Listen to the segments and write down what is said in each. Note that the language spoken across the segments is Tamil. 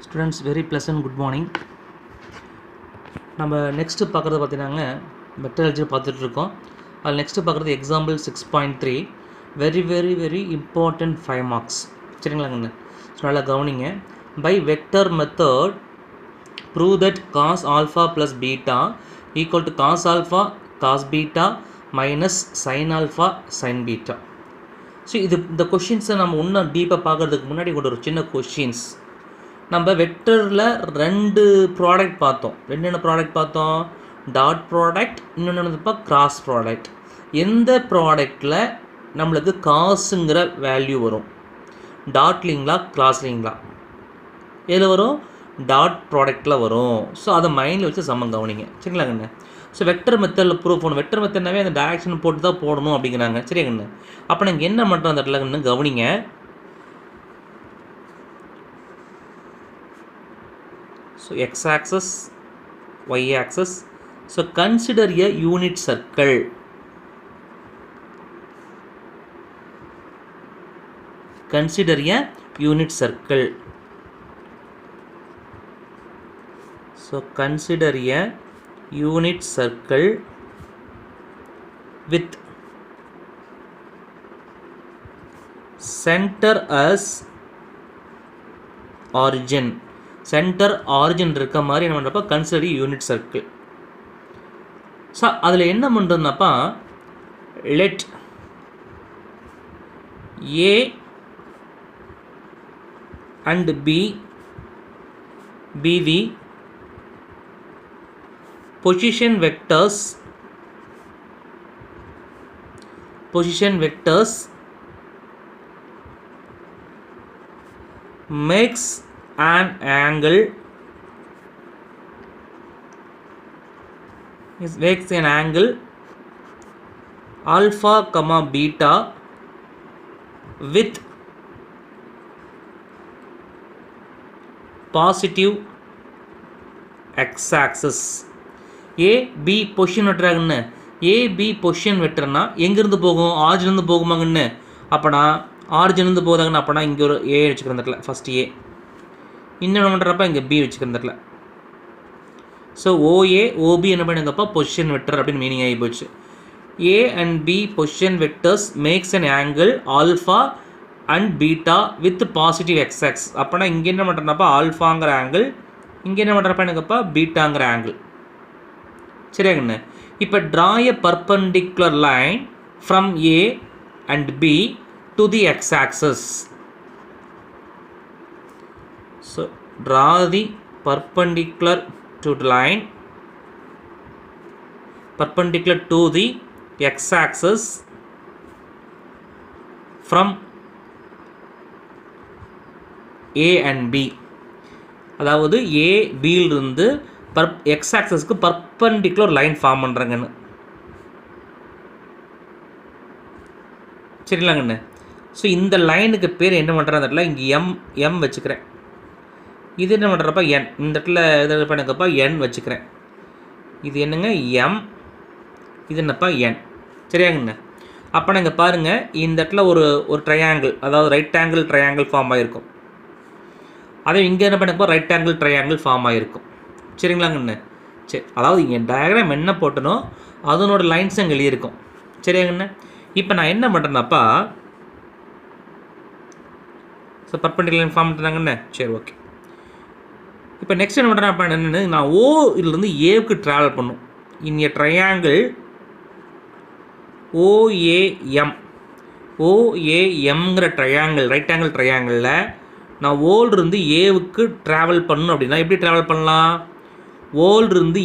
Students, very pleasant good morning. நம்ம நெக்ஸ்ட் பார்க்குறது பார்த்தீங்கன்னா வெக்டர் அல்ஜிப்ரா பார்த்துட்டு இருக்கோம். அதில் நெக்ஸ்ட் பார்க்குறது எக்ஸாம்பிள் 6.3 வெரி இம்பார்ட்டன்ட் 5 மார்க்ஸ். சரிங்களாங்கண்ணா, ஸோ நல்லா கவனிங்க. By vector method prove that cos alpha plus beta equal to cos alpha cos beta minus sine alpha sine beta. So இந்த கொஷின்ஸை நம்ம இன்னும் டீப்பாக பார்க்குறதுக்கு முன்னாடி ஒரு சின்ன கொஷின்ஸ். நம்ம வெக்டரில் ரெண்டு ப்ராடக்ட் பார்த்தோம். என்ன ப்ராடக்ட் பார்த்தோம்? டாட் ப்ராடக்ட், இன்னொன்று வந்துப்பா கிராஸ் ப்ராடக்ட். எந்த ப்ராடக்டில் நம்மளுக்கு காசுங்கிற வேல்யூ வரும்? டாட்லிங்களா கிராஸ்லிங்களா? எதில் வரும்? டாட் ப்ராடக்டில் வரும். ஸோ அதை மைண்டில் வச்சு சம்மன் கவனிங்க. சரிங்களாங்கண்ணே? ஸோ வெக்டர் மெத்தடில் ப்ரூவ் பண்ணணும். வெக்டர் மெத்தட்னாவே அந்த டைரக்ஷன் போட்டு தான் போடணும் அப்படிங்கிறாங்க. சரிங்கண்ணே? அப்போ நீங்கள் என்ன பண்ணுறோம் அந்த இடத்துல கவனிங்க. So x-axis, y-axis. So consider a unit circle. Consider a unit circle. So consider a unit circle with center as origin. Centre origin இருக்க மாதிரி என்ன பண்ணுறப்ப கன்சிடர் யூனிட் சர்க்கிள். ஸோ அதில் என்ன பண்ணுறதுனாப்பா, let A and B the position vectors makes an angle alpha comma beta with positive x-axis. A B position வெக்டராகன்னு, A B பொசிஷன் வெக்டர்னா எங்கேருந்து போகும்? ஆரிஜின்லேருந்து போகுமாங்கன்னு. அப்போனா ஆரிஜின்லேருந்து போகுதாங்கன்னு, அப்போனா இங்கே ஒரு ஏ வச்சுக்கிறதுல ஃபஸ்ட் ஏ, இன்னொன்று பண்ணுறப்ப இங்கே பி வச்சுக்கிறதுல. ஸோ ஓஏ ஓபி என்ன பண்ணுங்கப்பா பொசிஷன் வெக்டர் அப்படின்னு மீனிங் ஆகி போச்சு. A and B position vectors makes an angle alpha and beta with positive x x. அப்போனா இங்கே என்ன பண்ணுறப்பா ஆல்ஃபாங்கிற ஆங்கிள், இங்கே என்ன பண்ணுறப்ப எனக்குப்பா பீட்டாங்கிற ஆங்கிள். சரியாங்கண்ணே? இப்போ draw a perpendicular line from A and B to the x axis. So draw the perpendicular to the line perpendicular to the x-axis from A and B. அதாவது A B இருந்து x-axisக்கு பர்பெண்டிகுலர் லைன் ஃபார்ம் பண்ணுறாங்கன்னு. சரிங்களாங்கண்ணே? ஸோ இந்த லைனுக்கு பேர் என்ன பண்ணுறேன்? அந்த இங்கே எம் வச்சுக்கிறேன். இது என்ன பண்ணுறப்ப என், இந்த இடத்துல எது பண்ணுங்கப்பா என் வச்சுக்கிறேன். இது என்னங்க எம், இது என்னப்பா என். சரியாங்கண்ணே? அப்போ நீங்கள் பாருங்கள், இந்த இடத்துல ஒரு ட்ரையாங்கிள், அதாவது ரைட் ஆங்கிள் ட்ரையாங்கிள் ஃபார்ம் ஆகிருக்கும். அதே இங்கே என்ன பண்ணுங்கப்பா ரைட் ஆங்கிள் ட்ரையாங்கிள் ஃபார்ம் ஆகிருக்கும். சரிங்களாங்கண்ணே? சரி, அதாவது இங்கே டயக்ராம் என்ன போட்டனோ அதனோட லைன்ஸ் அங்கே எழுதியிருக்கும். சரியாங்கண்ணே? இப்போ நான் என்ன பண்ணுறேன்னாப்பா, ஸோ பர்பெண்டிகுலர் லைன் ஃபார்ம் பண்ணுறாங்கண்ணே. சரி, ஓகே. இப்போ நெக்ஸ்ட் என்ன பண்ணுறேன்? என்னென்னு நான் ஓ இதிலிருந்து ஏவுக்கு ட்ராவல் பண்ணும். இங்கே ட்ரையாங்கிள் ஓஏஎம்ங்கிற ட்ரையாங்கிள், ரைட் ஆங்கிள் ட்ரையாங்கிளில் நான் ஓலிருந்து ஏவுக்கு ட்ராவல் பண்ணணும். அப்படின்னா எப்படி ட்ராவல் பண்ணலாம்? ஓலிருந்து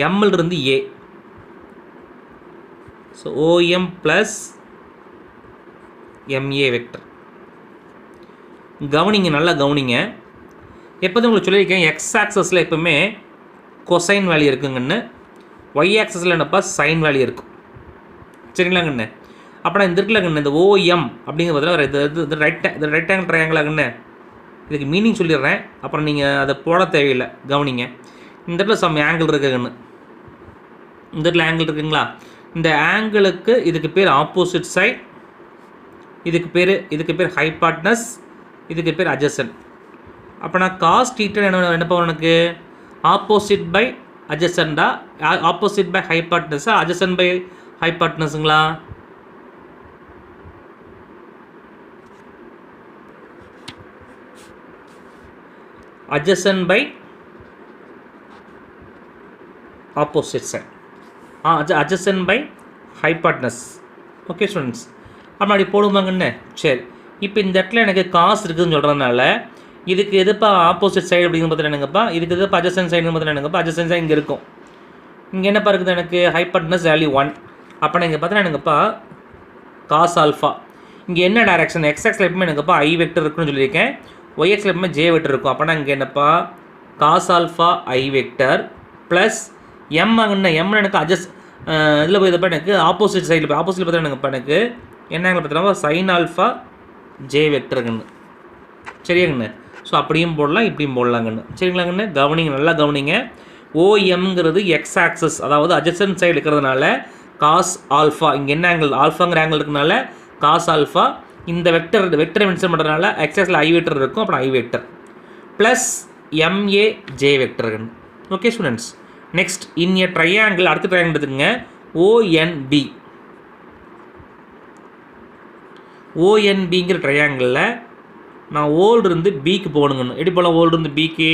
எம்மிலிருந்து A. So OM plus MA vector. கவனிங்க, நல்லா கவனிங்க. எப்போதும் உங்களுக்கு சொல்லியிருக்கேன், எக்ஸ் ஆக்சஸில் எப்போவுமே கொசைன் வேல்யூ இருக்குங்கன்னு, ஒய் ஆக்சஸில் என்னப்பா சைன் வேல்யூ இருக்கும். சரிங்களாங்கண்ணே? அப்போனா இந்த இருக்குல்லங்கண்ணே, இந்த ஓஎம் அப்படிங்கிற பதிலாக ரைட் ஆங்கிள் ட்ரையாங்கிளாங்கண்ணே. இதுக்கு மீனிங் சொல்லிடுறேன், அப்புறம் நீங்கள் அதை போட தேவையில்லை. கவனிங்க, இந்த இடத்துல சம் ஆங்கிள் இருக்குங்கன்னு, இந்த இடத்துல ஆங்கிள் இருக்குங்களா? இந்த ஆங்கிளுக்கு இதுக்கு பேர் ஆப்போசிட் சைட், இதுக்கு பேர் ஹைபாட்னஸ், இதுக்கு பேர் அட்ஜசன்ட். அப்போ நான் காஸ் தீட்டா என்னப்பா உனக்கு ஆப்போசிட் பை அட்ஜசண்டா, ஆப்போசிட் பை ஹைபாட்னஸா, அட்ஜசன்ட் பை ஹைபாட்னஸுங்களா? adjacent by opposite side, adjacent by hypotenuse. Okay students, அப்போ அப்படி போடுவாங்கன்னு. சரி, இப்போ இந்த இடத்துல எனக்கு காசு இருக்குதுன்னு சொல்கிறதுனால இதுக்கு எதுப்பா ஆப்போசிட் சைடு அப்படிங்கிறது பார்த்தீங்கன்னா என்னங்கப்பா, இதுக்கு எதுப்பா அட்ஜசன்ட் சைடுன்னு பார்த்தீங்கன்னா என்னங்கப்பா, அட்ஜசன்ட் சைடு இங்கே இருக்கும். இங்கே என்னப்பா இருக்குது எனக்கு ஹைபாட்னஸ் வேல்யூ 1. அப்போ இங்கே பார்த்தீங்கன்னா என்னங்கப்பா காஸ் ஆல்ஃபா. இங்கே என்ன டைரக்ஷன் எக்ஸ்எக்ஸில் எப்பவுமே எனக்குப்பா ஐ வெக்டர் இருக்குன்னு சொல்லியிருக்கேன், ஒய்எக்ஸில் எப்பவுமே ஜே வெக்டர் இருக்கும். அப்போனா இங்கே என்னப்பா cos alpha I vector plus M அங்கே எம்னு எனக்கு அட்ஜஸ்ட் இதில் போய் இதப்போ எனக்கு ஆப்போசிட் சைடில் போய் ஆப்போசிட்டில் பார்த்தா எனக்கு எனக்கு என்ன பார்த்தீங்கன்னா சைன் ஆல்ஃபா ஜே வெக்டருங்கன்னு. சரியாங்கண்ணே? ஸோ அப்படியும் போடலாம் இப்படியும் போடலாங்கண்ணு. சரிங்களாங்கண்ணே? கவனிங்க, நல்லா கவனிங்க. ஓஎம்ங்கிறது எக்ஸ் ஆக்சஸ், அதாவது அட்ஜசன்ட் சைடு இருக்கிறதுனால காஸ் ஆல்ஃபா, இங்கே என்ன ஆங்கிள் ஆல்ஃபாங்கிற ஆங்கிள் இருக்கனால காஸ் ஆல்ஃபா, இந்த வெக்டரை மென்ஷன் பண்ணுறதுனால எக்ஸாக்ஸில் ஐ வெக்டர் இருக்கும். அப்புறம் I vector plus MA J வெக்டருங்கன்னு. Okay students, next in a triangle, அடுத்த ட்ரையாங்கிள் எடுத்துங்க ஓஎன்பி. ஓஎன்பிங்கிற ட்ரையாங்கிளில் நான் ஓல்டிருந்து பிக்கு போகணுங்கன்னு. எப்படி போகலாம்? ஓல்டிருந்து பிக்கு,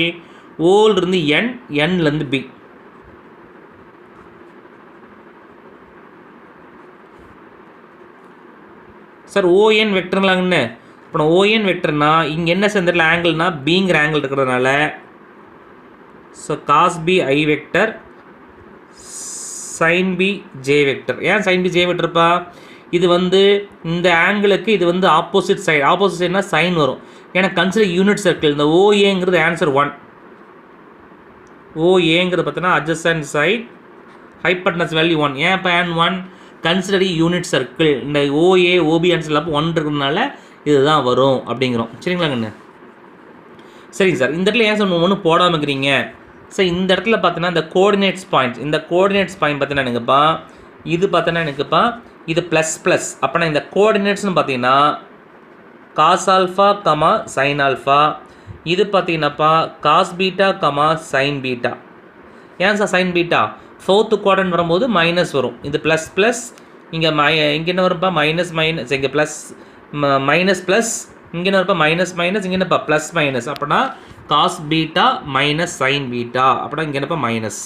ஓல்டிருந்து என், என்லேருந்து பி. சார் ஓஎன் வெக்டர்லாங்கன்னு. இப்போ நான் ஓஎன் வெக்டர்னா இங்கே என்ன சேர்ந்துடல ஆங்கிள்னா பிங்கிற ஆங்கிள் இருக்கிறதுனால so cos B I vector sine B J vector. ஏன் சைன் பி ஜே வெக்டர்ப்பா? இது வந்து இந்த ஆங்கிளுக்கு இது வந்து ஆப்போசிட் சைடு, ஆப்போசிட் சைடுனா சைன் வரும். ஏன்னா கன்சிடர் யூனிட் சர்க்கிள். இந்த ஓஏங்கிறது ஆன்சர் 1. ஓஏங்கிறது பார்த்தீங்கன்னா அட்ஜசன்ட் சைட், ஹைபாட்னஸ் வேல்யூ 1. ஏன் இப்போ ஆன் 1? Consider unit circle. இந்த ஓஏ ஓபி ஆன்சர் அப்போ 1 இருக்கிறதுனால இதுதான் வரும் அப்படிங்கிறோம். சரிங்களாங்கண்ணே? சரிங்க சார், இந்த இடத்துல ஏன் சார் ஒன்றும் போடாமல் இருக்கிறீங்க? சார் இந்த இடத்துல பார்த்தீங்கன்னா இந்த கோஆர்டினேட்ஸ் பாயிண்ட், இந்த கோஆர்டினேட்ஸ் பாயிண்ட் பார்த்தீங்கன்னா எனக்குப்பா இது பார்த்தீங்கன்னா எனக்குப்பா இது ப்ளஸ் ப்ளஸ். அப்போனா இந்த கோஆர்டினேட்ஸ்னு பார்த்தீங்கன்னா cos alpha comma sign alpha, இது பார்த்தீங்கன்னாப்பா cos beta comma sign beta. ஏன் sir sine beta? Fourth quadrant வரும்போது மைனஸ் வரும். இது ப்ளஸ் ப்ளஸ், இங்கே இங்கே என்ன வரும்ப்பா மைனஸ் மைனஸ், இங்கே ப்ளஸ் மைனஸ் ப்ளஸ், இங்கே என்ன வரும்ப்பா மைனஸ் மைனஸ், இங்கே என்னப்பா ப்ளஸ் மைனஸ். அப்படின்னா cos beta minus sine beta, அப்படின்னா இங்கே என்னப்பா மைனஸ்.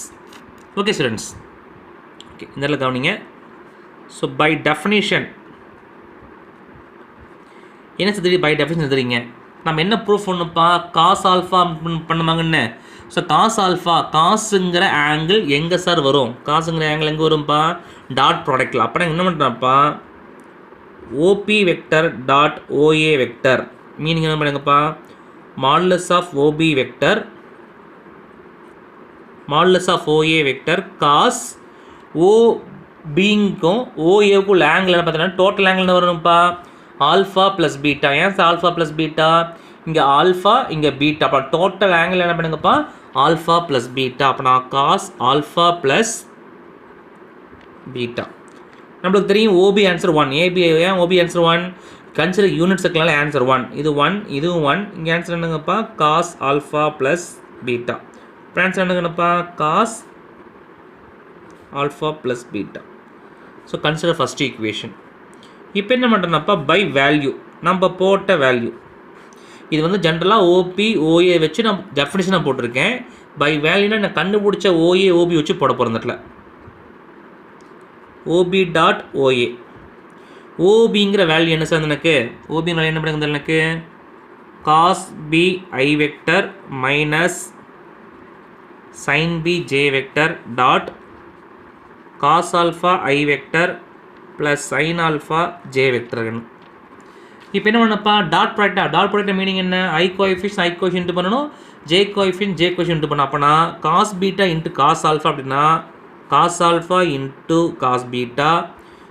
ஓகே ஸ்டூடெண்ட்ஸ், ஓகே இந்த இடத்துல கவனிங்க. ஸோ பை டெஃபினிஷன் என்ன தெரியுது? பை டெஃபினிஷன் தெரியுங்க நம்ம என்ன ப்ரூஃப் பண்ணுப்பா காஸ் ஆல்ஃபா பண்ணுவாங்கன்னு. ஸோ காஸ் ஆல்ஃபா, காசுங்கிற ஆங்கிள் எங்கே சார் வரும்? காசுங்கிற ஆங்கிள் எங்கே வரும்ப்பா? டாட் ப்ராடக்டில். அப்புறம் என்ன பண்ணுறப்பா OB vector dot OA vector. Meaning என்ன பண்ணுங்கப்பா modulus of OB vector modulus of OA vector cos O பிங்க்கும் ஓஏவுக்குள்ள ஆங்கிள் என்ன பார்த்தீங்கன்னா டோட்டல் ஆங்கிள் என்ன வரும்ப்பா ஆல்ஃபா ப்ளஸ் பீட்டா. ஏன் சார் ஆல்ஃபா ப்ளஸ் பீட்டா? இங்கே ஆல்ஃபா இங்கே பீட்டா, அப்போ டோட்டல் ஆங்கிள் என்ன பண்ணுங்கப்பா ஆல்ஃபா ப்ளஸ் பீட்டா. அப்போ நான் காஸ் ஆல்ஃபா ப்ளஸ் பீட்டா. நம்மளுக்கு தெரியும் ஓபி ஆன்சர் 1, ஏபி ஏன் ஓபி ஆன்சர் 1? கன்சிடர் யூனிட் சர்க்கிள்னால ஆன்சர் 1. இது 1, இதுவும் 1. இங்கே ஆன்சர் என்னங்கப்பா காஸ் ஆல்ஃபா ப்ளஸ் பீட்டா. இப்போ ஆன்சர் என்னங்கப்பா cos alpha plus beta. So consider first equation. இப்போ என்ன பண்ணுறேன்னாப்பா பை வேல்யூ, நம்ம போட்ட வேல்யூ இது வந்து ஜென்ரலாக ஓபி ஓஏ வச்சு நான் டெஃபினிஷனாக போட்டிருக்கேன். பை வேல்யூனா நான் கண்டுபிடிச்ச ஓஏ ஓபி வச்சு போட போகிறதுல ஓபி டாட் ஓஏ. ஓபிங்கிற வேல்யூ என்ன சார் எனக்கு? ஓபிங்கிற வேல்யூ என்ன பண்ணுறது எனக்கு cos B I vector minus sine B J vector dot cos alpha I vector plus sign alpha J வெக்டர்னு. இப்போ என்ன பண்ணப்பா டாட் ப்ராடக்டா? டாட் ப்ராடக்ட் மீனிங் என்ன? ஐ கோஎஃபிஷியன்ட் ஐ கோஎஃபிஷியன்ட் பண்ணணும், ஜே கோஎஃபிஷியன்ட் ஜே கோஎஃபிஷியன்ட் பண்ணணும். அப்போனா cos beta into cos alpha அப்படின்னா cos alpha into cos beta,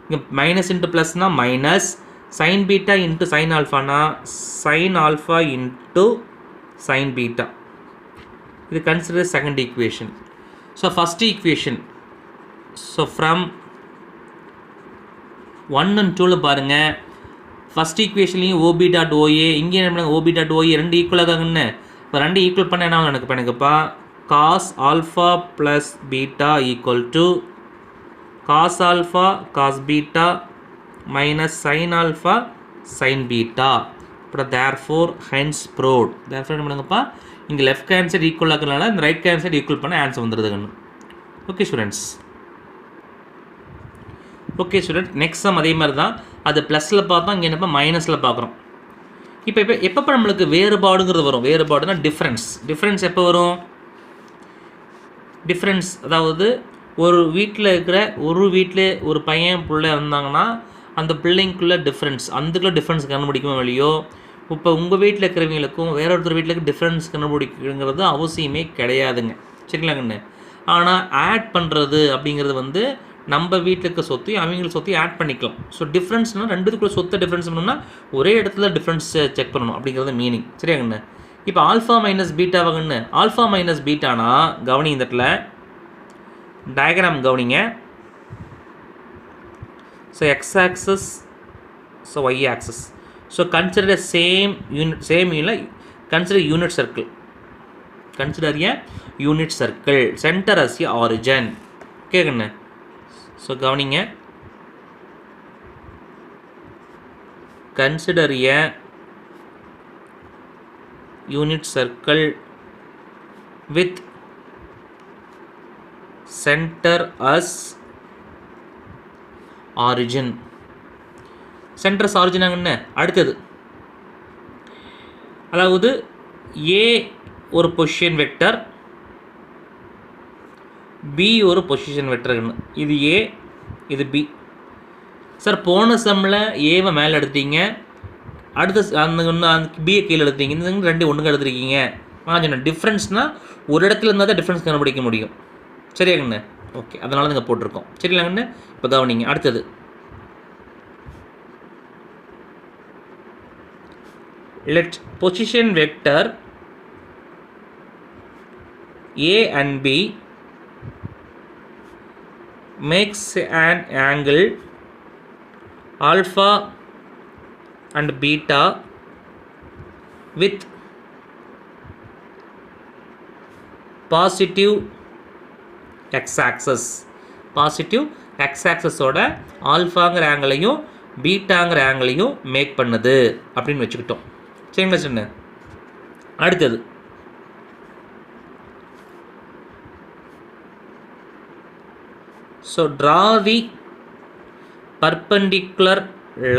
இங்கே minus into ப்ளஸ்னா minus, sine beta into sine ஆல்ஃபானா sine alpha into sign beta. இது consider second equation. So first equation, so from 1 and 2 பாருங்கள். ஃபஸ்ட் ஈக்குவேஷன்லையும் ஓபி டாட் ஓஏ, இங்கே என்ன ஓபி டாட் ஓஏ ரெண்டு ஈக்குவலாக தாங்கன்னு. இப்போ ரெண்டு ஈக்குவல் பண்ண என்ன எனக்கு இப்போ எனக்குப்பா cos alpha plus beta equal to cos alpha cos beta minus sine alpha sine beta. அப்புறம் தேர்ஃபோர் ஹென்ஸ் ப்ரோட். தேர்ஃபோர் என்ன பண்ணுங்கப்பா இங்கே லெஃப்ட் ஹேண்ட் சைடு ஈக்குவல் ஆகிறதுனால இந்த ரைட் ஹேண்ட் சைடு ஈக்குவல் பண்ண ஆன்சர் வந்துடுதுங்கன்னு. Okay students. Okay student, next sum அதே மாதிரி தான். அது ப்ளஸில் பார்த்தோம், இங்கே என்னப்போ மைனஸில் பார்க்குறோம். எப்போ நம்மளுக்கு வேறுபாடுங்கிறது வரும்? வேறுபாடுனா டிஃப்ரென்ஸ் எப்போ வரும்? டிஃப்ரென்ஸ் அதாவது ஒரு வீட்டில் ஒரு பையன் பிள்ளை இருந்தாங்கன்னா அந்த பிள்ளைங்களுக்குள்ள டிஃப்ரென்ஸ், அதுக்குள்ளே டிஃப்ரென்ஸ் கண்டுபிடிக்குமோ இல்லையோ. இப்போ உங்கள் வீட்டில் இருக்கிறவங்களுக்கும் வேற ஒருத்தர் வீட்டில் டிஃப்ரென்ஸ் கண்டுபிடிக்கிறது அவசியமே கிடையாதுங்க, சரிங்களாங்கண்ணு. ஆனால் ஆட் பண்ணுறது அப்படிங்கிறது நம்ம வீட்டில் இருக்க சொத்தையும் அவங்களுக்கு சொத்தையும் ஆட் பண்ணிக்கலாம். ஸோ டிஃப்ரென்ஸ்னால் ரெண்டுத்துக்குள்ள சொத்தை டிஃப்ரென்ஸ் பண்ணணும்னா ஒரே இடத்துல டிஃப்ரென்ஸ் செக் பண்ணணும் அப்படிங்கிறது மீனிங், சரியாங்கண்ணு. இப்போ ஆல்ஃபா மைனஸ் பீட்டாவாங்கண்ணு. ஆல்ஃபா மைனஸ் பீட்டானா கவனி, இந்த இடத்துல டயக்ராம் கவனிங்க. So x axis, so y axis. So consider same unit consider unit circle. Consider a unit circle centre as a origin. கேட்குண்ணே. ஸோ கவனிங்க, consider a unit circle with centre as origin. Centre's ஆரிஜினாங்கன்னு அடுத்தது, அதாவது ஏ ஒரு பொசிஷன் வெக்டர், பி ஒரு பொசிஷன் வெக்டர்னு. இது ஏ, இது பி. சார் போன சம்மில் ஏவை மேலே எடுத்துட்டீங்க, அடுத்த அந்த பியை கீழே எடுத்துட்டீங்க, இந்த ரெண்டு ஒன்றுங்க எடுத்துருக்கீங்க. சொன்ன டிஃப்ரென்ஸ்னால் ஒரு இடத்துல இருந்தால் தான் டிஃப்ரென்ஸ் கண்டுபிடிக்க முடியும், சரியாங்கண்ணே. ஓகே, அதனால நீங்கள் போட்டிருக்கோம், சரிங்களாங்கண்ணே. இப்போ கவனிங்க அடுத்தது. Let position vector A and B makes an angle alpha and beta with positive x-axis. Positive x-axis-ஓட ஆல்ஃபாங்கிற ஆங்கிளையும் பீட்டாங்கிற ஆங்கிளையும் மேக் பண்ணுது அப்படின்னு வச்சுக்கிட்டோம், சரிங்களா சொன்ன. அடுத்தது so draw the perpendicular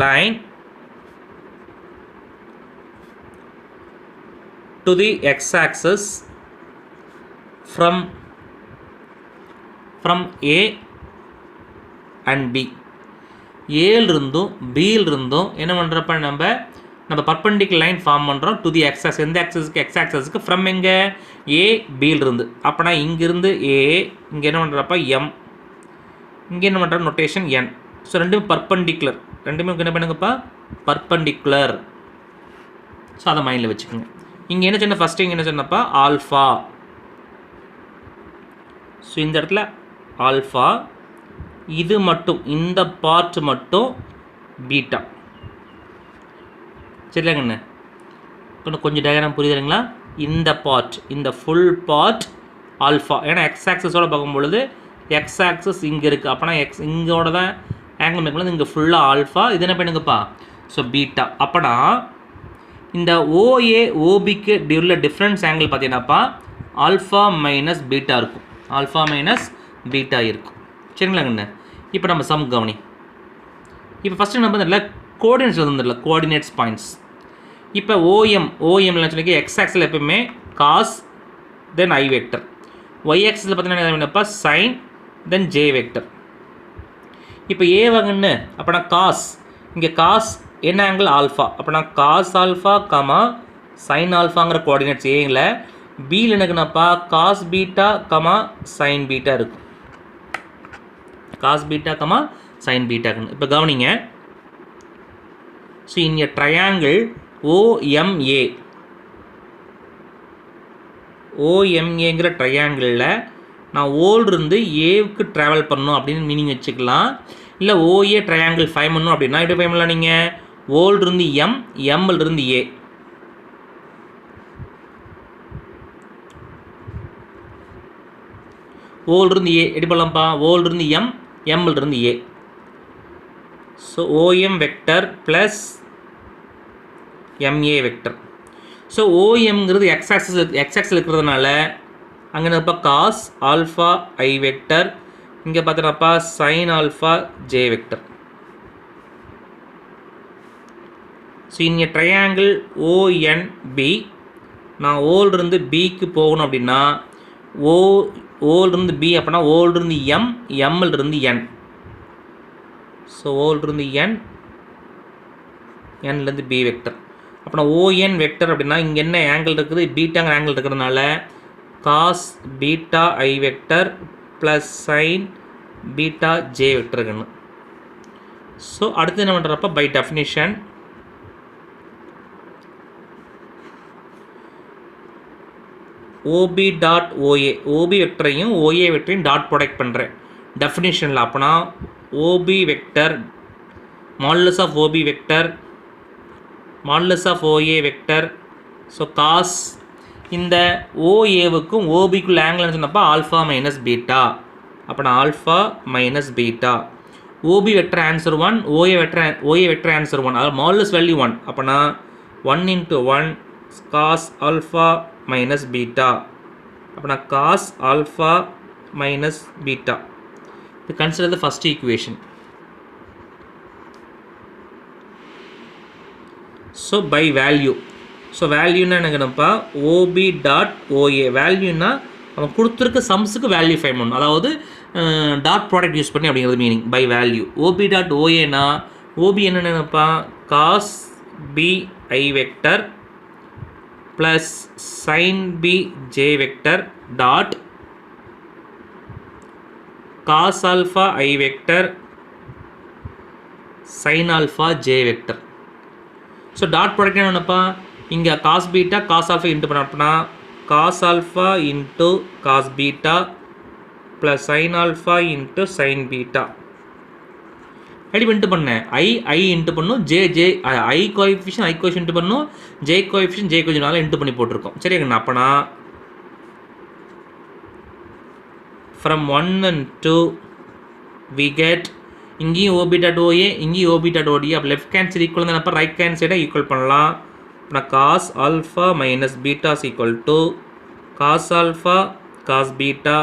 line to the x-axis from A and B. ஏலிருந்தும் பியிலிருந்தும் என்ன பண்ணுறப்ப நம்ம பர்பெண்டிகுலர் லைன் ஃபார்ம் பண்ணுறோம் டு தி எக்ஸாக்ஸ். எந்த ஆக்சஸுக்கு? எக்ஸ் ஆக்சஸுக்கு ஃப்ரம் எங்கே? ஏ பியிலிருந்து. அப்போனா இங்கேருந்து ஏ, இங்கே என்ன பண்ணுறப்ப எம், இங்கே என்ன பண்ணுற நொட்டேஷன் என். ஸோ ரெண்டுமே பர்பெண்டிகுலர், ரெண்டுமே என்ன பண்ணுங்கப்பா பர்பெண்டிகுலர். ஸோ அதை மைண்டில் வச்சுக்கோங்க. இங்கே என்ன சொன்ன ஃபஸ்ட்டு, இங்கே என்ன சொன்னப்பா ஆல்ஃபா. ஸோ இந்த இடத்துல ஆல்ஃபா, இது மட்டும் இந்த பார்ட் மட்டும் பீட்டா, சரிங்கண்ணே. கொஞ்சம் டயக்ராம் புரியுதுங்களா? இந்த பார்ட், இந்த ஃபுல் பார்ட் ஆல்ஃபா. ஏன்னா எக்ஸ் ஆக்சஸோடு பார்க்கும்பொழுது எக்ஸ் ஆக்சஸ் இங்கே இருக்குது, அப்போனா எக்ஸ் இங்கோட தான் ஆங்கிள் மேக் பண்ணது. இங்கே ஃபுல்லாக ஆல்ஃபா, இது என்ன பண்ணுங்கப்பா ஸோ பீட்டா. அப்போனா இந்த ஓஏ ஓபிக்கு உள்ள டிஃப்ரென்ஸ் ஆங்கிள் பார்த்தீங்கன்னாப்பா ஆல்ஃபா மைனஸ் பீட்டா இருக்கும், ஆல்ஃபா மைனஸ் பீட்டா இருக்கும், சரிங்களாங்கண்ணே. இப்போ நம்ம சம் கவனி. இப்போ ஃபஸ்ட்டு நம்ம இதில் கோஆர்டினேட்ஸ் வந்துடல, கோஆர்டினேட்ஸ் பாயிண்ட்ஸ். இப்போ ஓஎம்லாம் சொல்லி எக்ஸ் ஆக்ஸில் எப்பவுமே cos then I vector, y ஆக்ஸில் பார்த்தீங்கன்னா சைன் தென் ஜே வெக்டர். இப்போ ஏ வாங்கன்னு அப்போனா காஸ், இங்கே காஸ் என்ன ஆங்கிள் ஆல்ஃபா, அப்போனா காஸ் ஆல்ஃபா கமா சைன் ஆல்ஃபாங்கிற கோஆர்டினேட்ஸ் ஏங்கில். பியில் எனக்குனாப்பா cos beta comma sign beta இருக்கும், காஸ் பீட்டா கமா சைன் பீட்டாக்குன்னு. இப்போ கவனிங்க. ஸோ இன் எ ட்ரையாங்கிள் ஓஎம்ஏ, ஓஎம்ஏங்கிற ட்ரையாங்கிளில் நான் ஓல்ருந்து ஏவுக்கு ட்ராவல் பண்ணணும் அப்படின்னு மீனிங் வச்சுக்கலாம். இல்லை ஓஏ ட்ரையாங்கிள் ஃபைவ் பண்ணணும் அப்படின்னா எப்படி ஃபைவ் பண்ணலாம்? நீங்கள் ஓல்ருந்து எம், எம்மிலிருந்து ஏ. ஓலிருந்து ஏ எப்படி பண்ணலாம்ப்பா, ஓலிருந்து எம், எம்மிலிருந்து A. So OM vector plus MA vector. So ஓஎம்ங்கிறது எக்ஸ் ஆக்சிஸில் இருக்கிறதுனால அங்கே என்னப்பா காஸ் ஆல்ஃபா ஐ வெக்டர், இங்கே பார்த்தோன்னாப்பா sine alpha J vector. So இங்கே ட்ரையாங்கிள் ஓஎன்பி, நான் ஓலிருந்து பிக்கு போகணும் அப்படின்னா ஓலிருந்து பி அப்படின்னா ஓலிருந்து எம், எம்மிலிருந்து என். ஸோ ஓலிருந்து என், என்லேருந்து பி வெக்டர். அப்படின்னா ஓஎன் வெக்டர் அப்படின்னா இங்கே என்ன ஆங்கிள் இருக்குது, பீட்டாங்கிற ஆங்கிள் இருக்கிறதுனால cos beta I vector plus sign beta J vector இருக்குன்னு. ஸோ அடுத்து என்ன பண்ணுறப்ப by definition OB dot OA, OB வெக்டரையும் ஓஏ வெக்டரையும் டாட் ப்ராடக்ட் பண்ணுறேன் டெஃபினிஷனில். அப்போனா OB vector modulus of OB vector modulus of OA vector. So cos இந்த ஓஏவுக்கும் ஓபிக்குள்ள ஆங்கிள் சொன்னப்போ ஆல்ஃபா மைனஸ் பீட்டா, அப்போனா alpha minus beta. OB vector answer 1, OA vector answer 1, அதாவது மாடுலஸ் வேல்யூ 1, அப்போனா 1 × 1 காஸ் ஆல்ஃபா மைனஸ் பீட்டா, அப்போனா காஸ் ஆல்ஃபா மைனஸ் பீட்டா. இது consider the first equation. So by value, so வேல்யூன்னா என்னங்கப்பா ஓபி டாட் ஓஏ, வேல்யூன்னா அவன் கொடுத்துருக்க சம்ஸுக்கு வேல்யூ ஃபைண்ட் பண்ணணும், அதாவது டாட் ப்ராடக்ட் யூஸ் பண்ணி அப்படிங்கிறது meaning by value. OB dot ஓஏனா ஓபி என்னென்னப்பா cos B I vector plus sine B J vector dot cos alpha I vector sine alpha J vector. So dot product என்னப்பா, இங்கே cos beta cos alpha into பண்ணப்பனா cos alpha into cos beta plus sign alpha into sign beta. எப்படி இன்ட்டு பண்ணேன், ஐ இன்ட்டு பண்ணும், ஐ கோஎஃபிஷியன்ட் இன்ட்டு பண்ணும், ஜே கோஎஃபிஷியன்ட் இன்ட்டு பண்ணி போட்டிருக்கோம். சரிங்கண்ணா. அப்போனா ஃப்ரம் 1 and 2 we get இங்கேயும் ஓபி டாட் ஓஏ, இங்கேயும் ஓபி டாட் ஓடி. அப்போ லெஃப்ட் ஹேண்ட் சைடு ஈக்குவல் தானே, அப்போ ரைட் ஹேண்ட் சைடை ஈக்குவல் பண்ணலாம். அப்போ cos alpha minus beta equal to cos alpha cos beta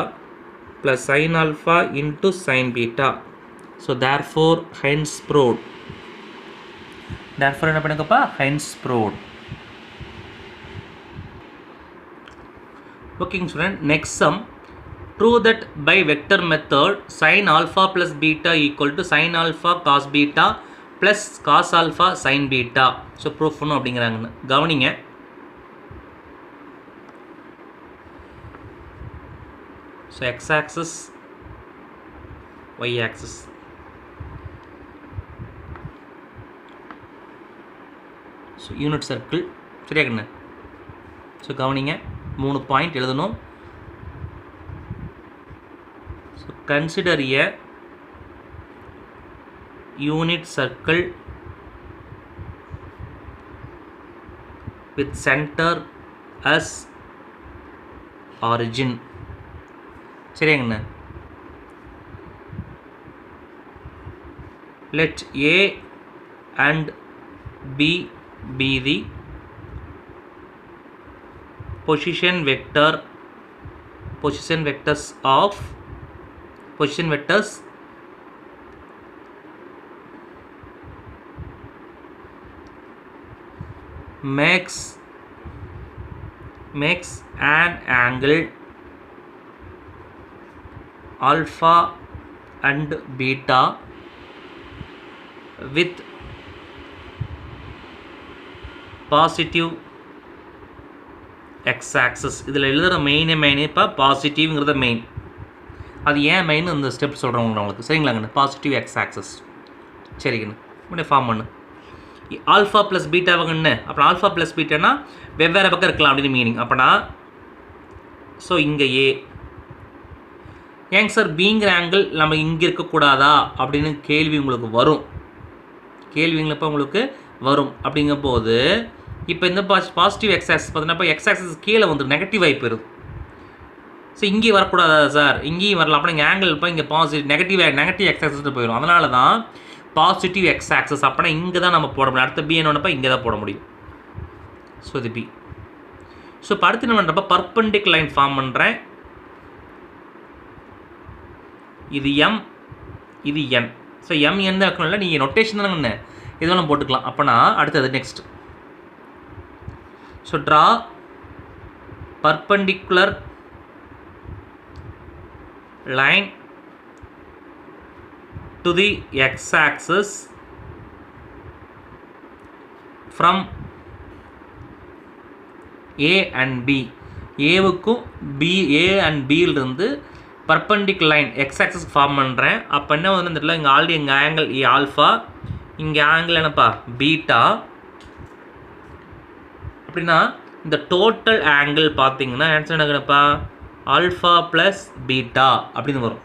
plus sign alpha into sign beta. So therefore hence proved. Therefore என்ன பண்ணுங்கப்பா, ஹென்ஸ் ப்ரூவ்ட். ஓகேங்க student. Next sum, prove that by vector method sin alpha plus beta equal to sin alpha cos beta plus cos alpha sin beta. So proof பண்ணும் அப்படிங்கிறாங்கன்னு கவனிங்க. So x axis y axis, so unit circle. சரியா கண்ணு? ஸோ கவனிங்க, 3 பாயிண்ட் எழுதணும். So consider a unit circle with center as origin. சரிங்களா? Let A and B be the position vectors makes an angle alpha and beta with positive x-axis. இதில் எழுதுகிற மெயின் இப்போ பாசிட்டிவ்ங்கிறத மெயின். அது ஏன் மெயின் இந்த ஸ்டெப் சொல்கிறேன் உங்களுக்கு. சரிங்களாங்கண்ணு? Positive x-axis. சரிங்கண்ணு, இப்படி ஃபார்ம் பண்ணு. ஆல்ஃபா ப்ளஸ் பீட்டாவாங்கண்ணு. அப்புறம் ஆல்ஃபா ப்ளஸ் பீட்டானா வெவ்வேறு பக்கம் இருக்கலாம் அப்படின்னு மீனிங். அப்போனா ஸோ இங்கே ஏ ஏங்க சார் பிங்கிற ஆங்கிள் நம்ம இங்கே இருக்கக்கூடாதா அப்படின்னு கேள்வி உங்களுக்கு வரும். கேள்விங்களப்போ உங்களுக்கு வரும். அப்படிங்கும்போது இப்போ இந்த பாசிட்டிவ் x-axis பார்த்தீங்கன்னா இப்போ x-axis கீழே வந்து நெகட்டிவ் ஆகி போயிடும். ஸோ இங்கேயும் வரக்கூடாதா சார்? இங்கேயும் வரலாம். அப்போ இங்கே ஆங்கிள் இப்போ இங்கே நெகட்டிவ் எக்ஸ் ஆக்சஸ் போயிடும். அதனால தான் பாசிட்டிவ் எக்ஸ் ஆக்சஸ். அப்போனா இங்கே தான் நம்ம போட முடியும். அடுத்த பி என்னப்பா இங்கே தான் போட முடியும். ஸோ இது பி. ஸோ இப்போ அடுத்து என்ன பண்ணுறப்ப பர்பெண்டிகுலர் லைன் ஃபார்ம் பண்ணுறேன். இது எம், இது என். ஸோ எம் என் தான் இருக்கணும். இல்லை நீங்கள் நொட்டேஷன் தானே இது வேணால் போட்டுக்கலாம். அப்போனா அடுத்தது next. So draw perpendicular line to the x-axis from A and B. ஏவுக்கும் A and B இருந்து பர்பெண்டிகுலர் லைன் x-axis ஃபார்ம் பண்ணுறேன். அப்போ என்ன வந்து இந்த இடத்துல இங்கே ஆல்ரெடி இங்கே ஆங்கிள் ஆல்ஃபா, இங்கே ஆங்கிள் என்னப்பா பீட்டா. அப்படின்னா இந்த டோட்டல் ஆங்கிள் பார்த்தீங்கன்னா ஆன்சர் என்னப்பா ஆல்ஃபா ப்ளஸ் பீட்டா அப்படின்னு வரும்.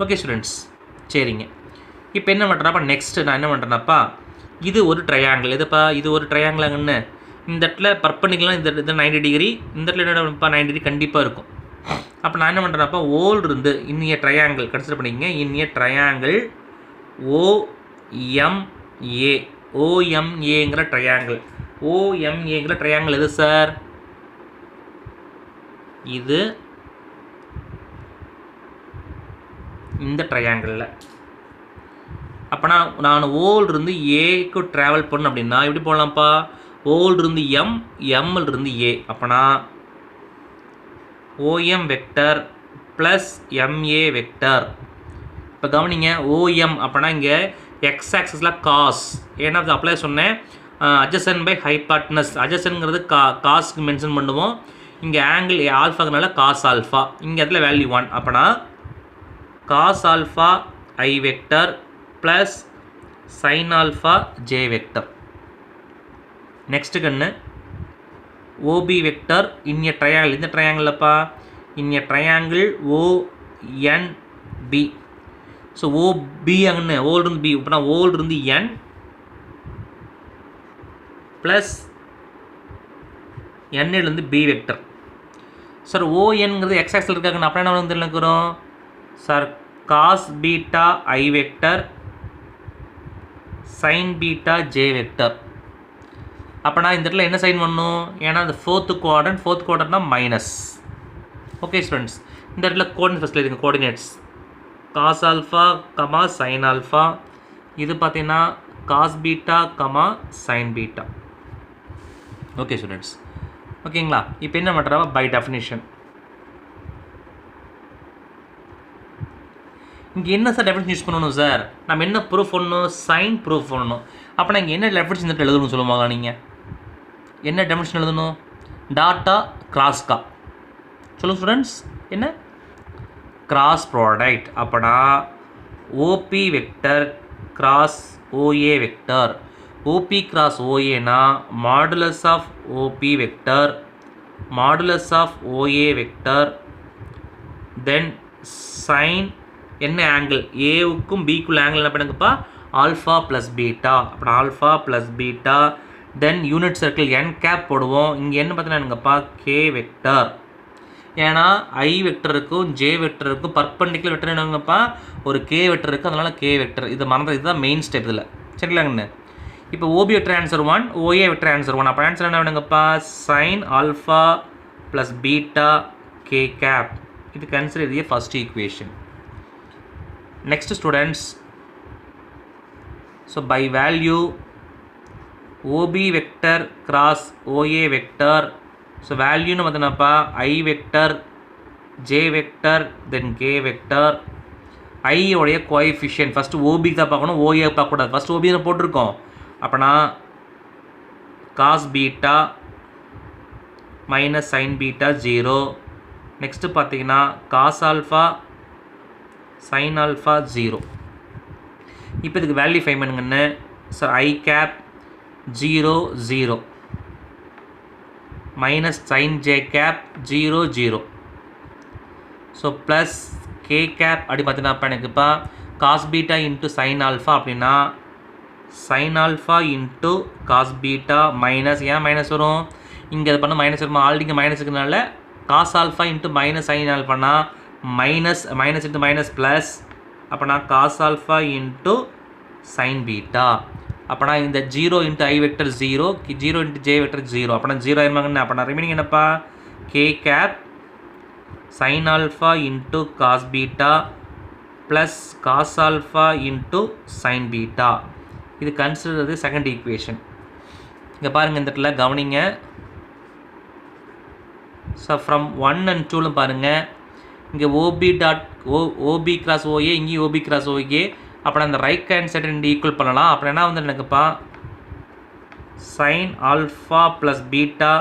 ஓகே ஸ்டூடெண்ட்ஸ், சரிங்க. இப்போ என்ன பண்ணுறேன்ப்பா நெக்ஸ்ட்டு நான் என்ன பண்ணுறேன்னாப்பா இது ஒரு ட்ரையாங்கிள். இதுப்பா இது ஒரு ட்ரையாங்கிளாங்கன்னு இந்த இடத்துல பர்பெண்டிகுலர் இந்த 90 டிகிரி, இந்த இடத்துல என்னப்பா 90 டிகிரி கண்டிப்பாக இருக்கும். அப்போ நான் என்ன பண்ணுறேன்னாப்பா ஓல் இருந்து இன்னிய ட்ரையாங்கிள் கன்சிடர் பண்ணிக்கங்க. இன்னிய ட்ரையாங்கிள் OMA, OMAங்கிற ட்ரையாங்கிள். OMAங்கிற ட்ரையாங்கிள் எது சார்? இது இந்த ட்ரையாங்கிளில். அப்போனா நான் ஓல்லிருந்து ஏக்கு ட்ராவல் பண்ணணும் அப்படின்னா எப்படி போகலாம்ப்பா? ஓல்லிருந்து எம், எம்மிலிருந்து ஏ. அப்போனா OM vector plus MA vector. இப்போ கவனிங்க OM அப்போனா இங்கே எக்ஸ் ஆக்சஸில் காஸ், ஏன்னா அது அப்ளை சொன்னேன் அட்ஜசன் பை ஹைபாட்னஸ். அட்ஜசன்ங்கிறது காஸ்க்கு மென்ஷன் பண்ணுவோம். இங்கே ஆங்கிள் ஆல்ஃபாங்கனால காஸ் ஆல்ஃபா, இங்கே இடத்துல வேல்யூ 1. அப்போனா cos alpha I vector plus sign alpha J vector. Next கண்ணு OB வெக்டர் இன்னிய ட்ரையாங்கிள். இந்த ட்ரையாங்கிள்ப்பா இன்னிய ட்ரையாங்கிள் ONB. ஸோ OB அங்கன்னு ஓல்டு பி. இப்போனா ஓல்டு என் ப்ளஸ் என்லேருந்து பி வெக்டர். சார் ஓஎன்ங்கிறது எக்ஸ் ஆக்சில் இருக்காங்கன்னு அப்படின்னா என்ன வந்து நினைக்கிறோம் sir? Cos beta I vector sine beta J vector. அப்போனா இந்த இடத்துல என்ன சைன் பண்ணணும்? ஏன்னா அந்த ஃபோர்த்து குவாட்ரண்ட்னா மைனஸ். ஓகே ஸ்டூடெண்ட்ஸ், இந்த இடத்துல கோஆர்டினேட் ஃபஸ்ட்டில் இருக்குங்க. Coordinates cos alpha comma sign alpha. இது பார்த்தீங்கன்னா cos beta comma sign beta. Okay students, ஓகேங்களா? இப்போ என்ன பண்ணுறா பை டெஃபினிஷன் இங்கே என்ன சார் டெஃபினிஷன் யூஸ் பண்ணணும் சார்? நம்ம என்ன ப்ரூஃப் பண்ணணும்? சைன் ப்ரூஃப் பண்ணணும். அப்போ நான் இங்கே என்ன டெஃபினிஷன் இந்த எழுதணும்னு சொல்லுவாங்க. நீங்கள் என்ன டெஃபினிஷன் எழுதணும்? டாட்டா கிராஸ்கா சொல்லுங்கள் ஸ்டூடெண்ட்ஸ். என்ன கிராஸ் ப்ராடக்ட். அப்போனா OB vector cross OA vector. OP cross OAனா modulus of OP vector modulus of OA vector then sine என்ன ஆங்கிள் ஏவுக்கும் பிக்குள்ள ஆங்கிள் என்ன பண்ணுங்கப்பா ஆல்ஃபா ப்ளஸ் பீட்டா. அப்புறம் alpha plus beta then unit circle n cap போடுவோம். இங்கே என்ன பார்த்தீங்கன்னாங்கப்பா கே வெக்டர். ஏன்னா ஐ வெக்டருக்கும் ஜே வெக்டருக்கும் பர்பெண்டிகுலர் வெக்டர் என்னங்கப்பா ஒரு கே வெக்டர் இருக்குது, அதனால் கே வெக்டர். இது மறந்து இதுதான் மெயின் ஸ்டெப் இதில். சரிங்களாங்கண்ணே? இப்போ OB vector answer 1, OA vector answer 1. அப்போ ஆன்சர் என்ன வேணுங்கப்பா sine alpha plus beta K cap. இது கன்சிடர் இது first equation. Next students, so by value OB vector cross OA vector. So வேல்யூன்னு பார்த்தீங்கன்னாப்பா I vector J vector then K vector. ஐயோடைய கோஎஃபிஷியன்ட் ஃபஸ்ட்டு ஓபிக்கு தான் பார்க்கணும், ஓஏ பார்க்கக்கூடாது. ஃபஸ்ட்டு ஓபி தான் போட்டிருக்கோம். அப்போனா cos beta minus sine beta 0. Next பார்த்தீங்கன்னா காஸ் ஆல்ஃபா சைன் ஆல்ஃபா 0. இப்போ இதுக்கு வேல்யூ ஃபைன் பண்ணுங்கன்னு sir I cap 0 0 minus sine J cap 0 0. So plus K cap அப்படி பார்த்தீங்கன்னா அப்போ எனக்குப்பா cos beta into sine alpha அப்படின்னா sine alpha into cos beta minus ஏன் மைனஸ் வரும்? இங்கே அது பண்ண மைனஸ் வருமா? ஆல்ரெடி இங்கே மைனஸ் இருக்கிறதுனால cos alpha into minus sine ஆல்ஃபானா மைனஸ் இன்ட்டு மைனஸ் ப்ளஸ் அப்போனா cos alpha into sign beta அப்போனா இந்த 0 into I vector 0 0 into J vector 0 அப்போனா 0 ஆயிருமாங்கண்ணா அப்போனா ரிமைனிங் என்னப்பா K cap sine alpha into cos beta plus cos alpha into sign beta. இது கன்சிடர் செகண்ட் ஈக்குவேஷன். இங்கே பாருங்கள் இந்த இடத்துல கவனிங்க. ஸோ ஃப்ரம் 1 and 2 பாருங்கள் இங்கே ஓபி கிராஸ் ஓஏ இங்கேயும் ஓபி கிராஸ் ஓஏ அப்புறம் அந்த ரைட் ஹேண்ட் சைடு ரெண்டு ஈக்குவல் பண்ணலாம். அப்புறம் என்ன வந்து எனக்குப்பா sine alpha plus beta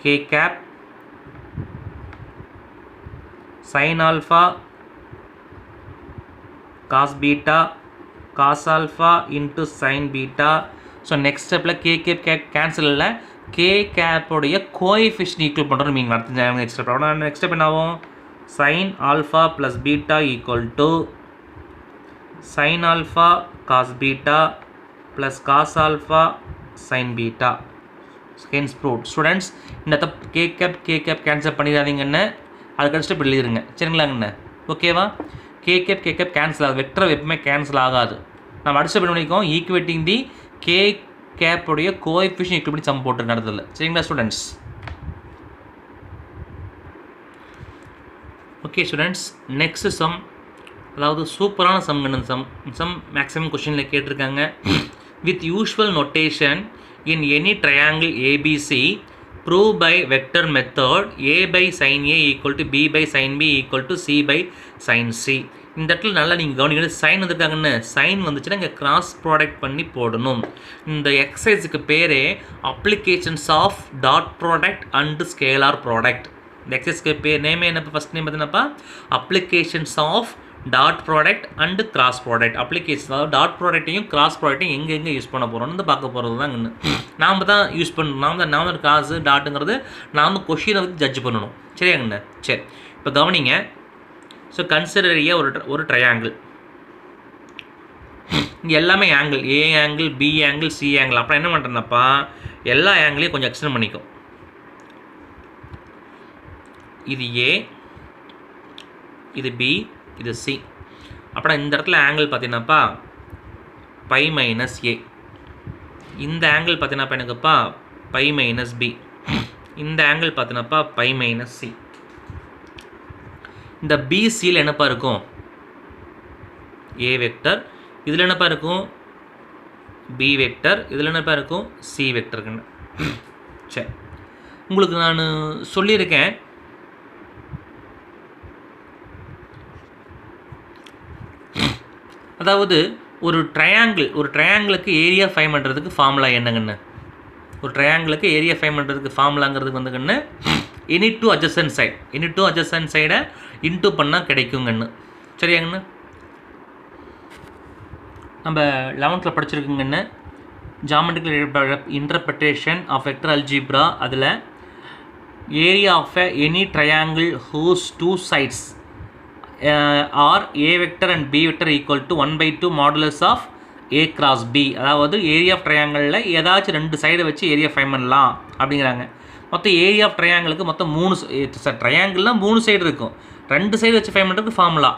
K cap sine alpha cos beta cos alpha into sign beta. So next ஸ்டெப்பில் கே கேன்சல் இல்லை கே கேப்போடைய கோஎஃபிஷியன்ட் ஈக்குவல் பண்ணுறோம் நீங்கள் அடுத்த நெக்ஸ்ட் ஸ்டெப். அப்படின்னா நெக்ஸ்ட் ஸ்டெப் என்ன ஆகும் sin alpha plus beta equal to sin alpha cos beta plus cos alpha sin beta. Hence proved. Students இந்த k cap cancel பண்ணிடாதீங்கன்னு அதுக்கு ஸ்டெப் எழுதிருங்க சரிங்களாங்கண்ணே. ஓகேவா k cap கேன்சல் ஆகுது வெக்டர் எப்பவுமே கேன்சல் ஆகாது. நம்ம அடுத்த ஸ்டெப் பண்ணிக்கோம் ஈக்குவேட்டிங் தி k cap உடைய கோஎஃபிஷியன்ட் ஈக்குவல் பண்ணி சம் போட்டு நடந்ததில்லை சரிங்களா students. Okay students next sum அதாவது சூப்பரான சம் மேக்ஸிமம் கொஷினில் கேட்டிருக்காங்க. With usual notation in any triangle ABC prove by vector method a by sin a equal to b by sin b equal to c by sin c. இந்த இடத்துல நல்லா நீங்கள் கவனிக்கணும் சைன் வந்துருக்காங்கன்னு சைன் வந்துச்சுன்னா இங்கே கிராஸ் ப்ராடக்ட் பண்ணி போடணும். இந்த எக்ஸசைஸுக்கு பேரே applications of dot product and scalar product. இந்த எக்ஸசைஸ்க்கு பேர் நேமே என்ன ஃபஸ்ட் நேம் பார்த்தீங்கன்னாப்பா applications of dot product and cross product. Application அதாவது டாட் ப்ராடக்ட்டையும் கிராஸ் ப்ராடக்ட்டையும் எங்கே யூஸ் பண்ண போகிறோம்னு பார்க்க போகிறது தான் இங்கே நாம் தான் யூஸ் பண்ணணும். நாம் கிராஸு டாட்டுங்கிறது நாம் கொஷினை வந்து ஜட்ஜ் பண்ணணும் சரியாங்கண்ணே. சரி இப்போ கவனிங்க. ஸோ கன்சிடரிய ஒரு ட்ரையாங்கிள் இங்கே எல்லாமே angle A angle B angle C angle. அப்புறம் என்ன பண்ணுறேன்னாப்பா எல்லா ஆங்கிளையும் கொஞ்சம் எக்ஸ்டெண்ட் பண்ணிக்கும். இது ஏ இது பி இது சி. அப்புறம் இந்த இடத்துல ஆங்கிள் பார்த்தீங்கன்னாப்பா பை மைனஸ் ஏ. இந்த ஆங்கிள் பார்த்தீங்கன்னாப்பா எனக்குப்பா பை மைனஸ் பி. இந்த ஆங்கிள் பார்த்தீங்கன்னாப்பா பை மைனஸ் சி. இந்த பிசியில் என்னப்பா இருக்கும் ஏ வெக்டர் இதில் என்னப்பா இருக்கும் பி வெக்டர் இதில் என்னப்பா இருக்கும் சி வெக்டருக்குன்னு. சரி உங்களுக்கு நான் சொல்லியிருக்கேன் அதாவது ஒரு ட்ரையாங்கிளுக்கு ஏரியா ஃபைன் பண்ணுறதுக்கு ஃபார்முலா என்னங்கண்ணு ஒரு ட்ரையாங்கிளுக்கு ஏரியா ஃபைன் பண்ணுறதுக்கு ஃபார்முலாங்கிறதுக்கு வந்துங்கண்ணு எனி டூ அட்ஜசன்ட் சைடை இன்டூ பண்ணால் கிடைக்குங்கண்ணு சரியாங்கண்ணு. நம்ம 11th படிச்சிருக்குங்கண்ணு geometrical interpretation of vector algebra. அதில் area of any triangle whose two sides are A vector and B vector equal to 1/2 modulus of A cross B. அதாவது ஏரியா ஆஃப் ட்ரையாங்கிளில் ஏதாச்சும் 2 சைடை வச்சு ஏரியா ஃபைன் பண்ணலாம் அப்படிங்கிறாங்க. மொத்தம் ஏரியா ஆஃப் ட்ரையாங்கிளுக்கு மொத்தம் 3 ட்ரையாங்கிள்லாம் 3 சைடு இருக்கும். 2 சைடு வச்சு ஃபைன் பண்ணுறதுக்கு ஃபார்முலா.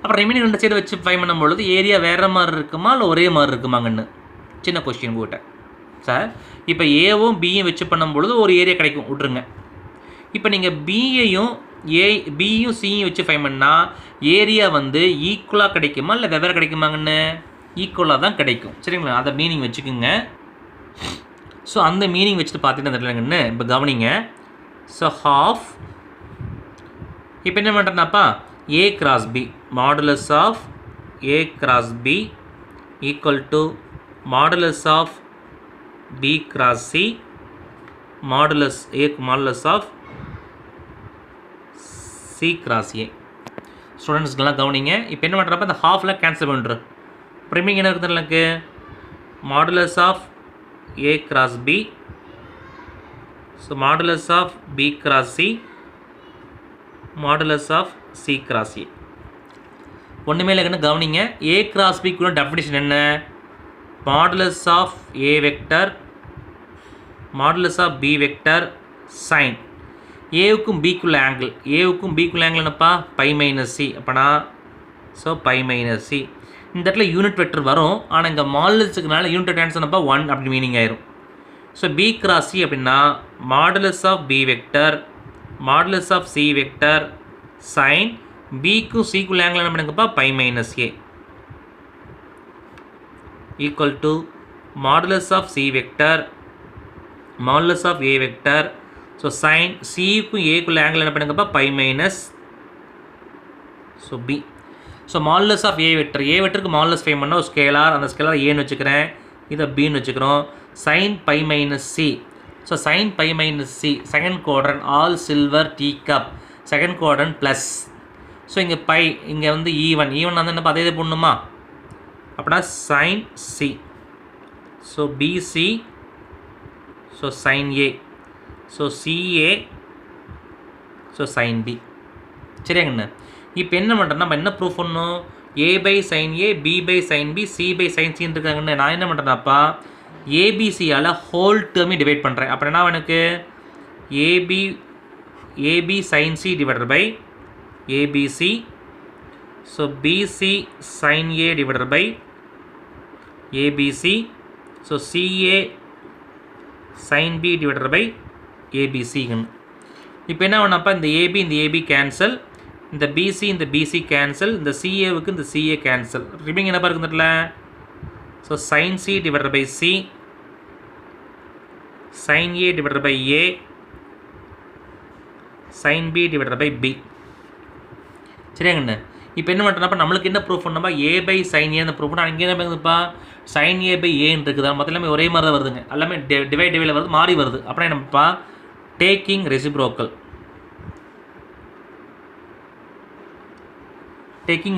அப்புறம் ரெமினி 2 சைடு வச்சு ஃபைன் பண்ணும்பொழுது ஏரியா வேறு மாதிரி இருக்குமா இல்லை ஒரே மாதிரி இருக்குமாங்கன்னு சின்ன கொஸ்டின் உங்கள்கிட்ட. சார் இப்போ ஏவும் பியும் வச்சு பண்ணும்பொழுது ஒரு ஏரியா கிடைக்கும் விட்ருங்க. இப்போ நீங்கள் பியும் சியும் வச்சு ஃபைன் பண்ணால் ஏரியா வந்து ஈக்குவலாக கிடைக்குமா இல்லை வெவ்வேறு கிடைக்குமாங்கன்னு ஈக்குவலாக தான் கிடைக்கும் சரிங்களா. அதை மீனிங் வச்சுக்கோங்க. ஸோ அந்த மீனிங் வச்சுட்டு பார்த்துட்டு தெரியலங்கன்னு இப்போ கவனிங்க. ஸோ ஹாஃப் இப்போ என்ன பண்ணுறேன்னாப்பா A cross B modulus of A cross B equal to modulus of B cross C modulus of C cross A. ஸ்டூடெண்ட்ஸ்க்கெல்லாம் கவனிங்க. இப்போ என்ன பண்ணுறப்ப இந்த ஹாஃபில் கேன்சல் பண்ணுறோம். ப்ரிமிங் என்ன இருக்குது எனக்கு modulus of A cross B. So modulus of B cross C modulus of C cross A. ஒன்றுமே இல்லைன்னு கவனிங்க. ஏ கிராஸ் பிக்குள்ள டெஃபினிஷன் என்ன modulus of A vector modulus of B vector sine. ஏவுக்கும் பிக்குள்ள ஆங்கிள், ஏவுக்கும் பிக்குள்ள ஆங்கிள் என்னப்பா பை மைனஸ் சி. அப்போனா ஸோ பை மைனஸ் சி. இந்த இடத்துல யூனிட் வெக்டர் வரும், ஆனால் இங்கே மாடுலஸுக்குனால யூனிட் வெக்டர் ஆன்சர் என்னப்பா 1 அப்படி மீனிங் ஆயிரும். ஸோ பி கிராஸ் சி அப்படின்னா modulus of B vector modulus of C vector sine பிக்கும் சிக்குள்ள ஆங்கிள் என்ன பண்ணுங்கப்பா pi minus A equal to modulus of C vector modulus of A vector. So sine சிக்கும் ஏக்குள்ள ஆங்கிள் என்ன பண்ணுங்கப்பா pi minus so B. So modulus of A vector, A வெக்டருக்கு மாடுலஸ் ஃபைன் பண்ணால் ஒரு ஸ்கேலார், அந்த ஸ்கேலார் ஏன்னு வச்சுக்கிறேன், இதை பின்னு வச்சுக்கிறோம். Sine pi minus C. So sine pi minus C second quadrant all silver tea cup second quadrant plus. So இங்கே பை இங்கே வந்து ஈவன் வந்து என்னப்பா அதே போடணுமா, அப்படின்னா sine C. So BC so sine A so CA so sine B. சரியாங்கண்ணா. இப்போ என்ன பண்ணுறேன், நம்ம என்ன ப்ரூஃப் பண்ணணும், A by sine A B by sine B C by sine சின்னு இருக்காங்கண்ணே. நான் என்ன பண்ணுறேன்னாப்பா ஏபிசியால் ஹோல் டேர்மே டிவைட் பண்ணுறேன். அப்புறம் என்ன எனக்கு AB sine C divided by ABC. So BC sine A divided by ABC. So CA sine B divided by ஏபிசிங்கன்னு. இப்போ என்ன பண்ணப்பா இந்த ஏபி கேன்சல், இந்த பிசி கேன்சல், இந்த சிஏவுக்கு இந்த சிஏ கேன்சல், ரிமைனிங் என்ன இருக்குதுல so sine C divided by C sine A divided by A sine B divided by B. சரியாங்கண்ணே. இப்போ என்ன பண்ணுறப்ப நம்மளுக்கு என்ன ப்ரூஃப் பண்ணப்பா ஏ பை சைன் ஏன்னு ப்ரூஃப் பண்ணால் இங்கே என்ன பண்ணுதுப்பா சைன் ஏ பை ஏன்னு இருக்குது. மொத்தம் எல்லாமே ஒரே மாதிரி தான் வருதுங்க, எல்லாமே டிவைடில் வருது, மாறி வருது. அப்படின்னா என்னப்பா டேக்கிங்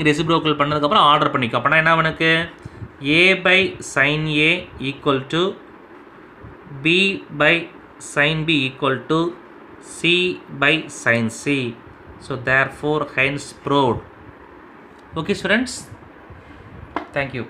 ரெசிப்ரோக்கல் பண்ணதுக்கப்புறம் ஆர்டர் பண்ணிக்கும். அப்படின்னா என்ன எனக்கு A by sine A equal to B by sine B equal to C by sine C. So therefore hence proved. Okay students, thank you.